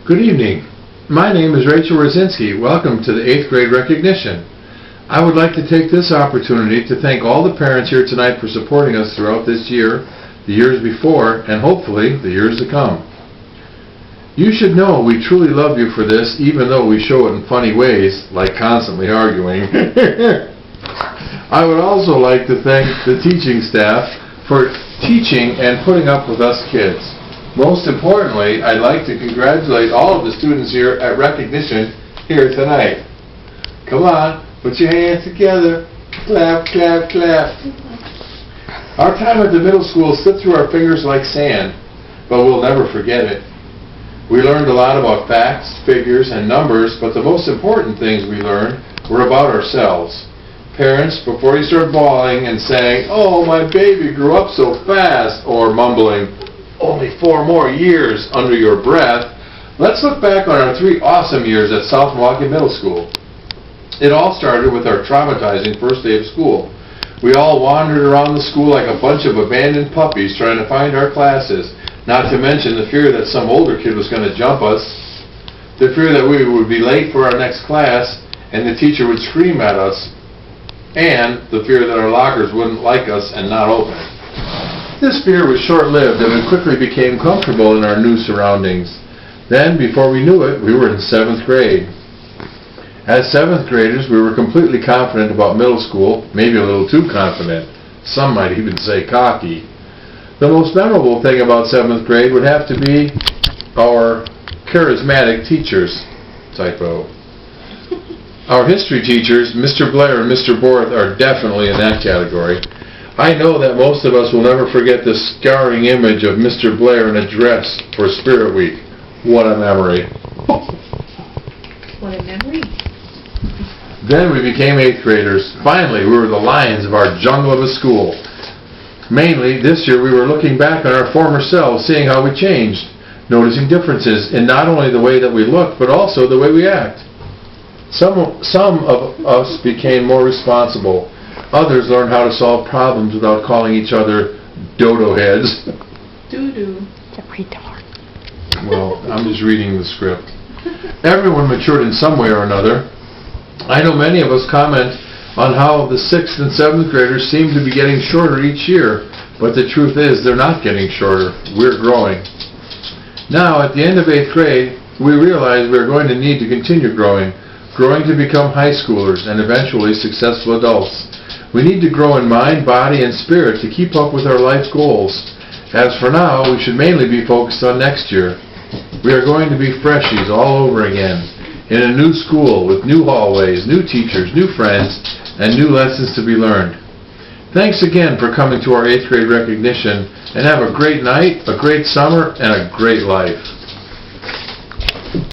Good evening. My name is Rachel Rosinski. Welcome to the 8th grade recognition. I would like to take this opportunity to thank all the parents here tonight for supporting us throughout this year, the years before, and hopefully the years to come. You should know we truly love you for this, even though we show it in funny ways, like constantly arguing. I would also like to thank the teaching staff for teaching and putting up with us kids. Most importantly, I'd like to congratulate all of the students here at recognition here tonight. Come on, put your hands together. Clap, clap, clap. Our time at the middle school slipped through our fingers like sand, but we'll never forget it. We learned a lot about facts, figures, and numbers, but the most important things we learned were about ourselves. Parents, before you start bawling and saying, "Oh, my baby grew up so fast," or mumbling, "Only 4 more years," under your breath, let's look back on our 3 awesome years at South Milwaukee Middle School. It all started with our traumatizing first day of school. We all wandered around the school like a bunch of abandoned puppies trying to find our classes, not to mention the fear that some older kid was going to jump us, the fear that we would be late for our next class and the teacher would scream at us, and the fear that our lockers wouldn't like us and not open. This fear was short-lived, and we quickly became comfortable in our new surroundings. Then, before we knew it, we were in 7th grade. As 7th graders, we were completely confident about middle school, maybe a little too confident. Some might even say cocky. The most memorable thing about 7th grade would have to be our charismatic teachers. Typo. Our history teachers, Mr. Blair and Mr. Borth, are definitely in that category. I know that most of us will never forget the scarring image of Mr. Blair in a dress for Spirit Week. What a memory. What a memory. Then we became 8th graders. Finally, we were the lions of our jungle of a school. Mainly, this year we were looking back on our former selves, seeing how we changed, noticing differences in not only the way that we look, but also the way we act. Some of us became more responsible. Others learned how to solve problems without calling each other dodo heads. Doo-doo. Well, I'm just reading the script. Everyone matured in some way or another. I know many of us comment on how the 6th and 7th graders seem to be getting shorter each year, but the truth is they're not getting shorter. We're growing. Now, at the end of 8th grade, we realize we're going to need to continue growing to become high schoolers and eventually successful adults. We need to grow in mind, body, and spirit to keep up with our life goals. As for now, we should mainly be focused on next year. We are going to be freshies all over again, in a new school with new hallways, new teachers, new friends, and new lessons to be learned. Thanks again for coming to our 8th grade recognition, and have a great night, a great summer, and a great life.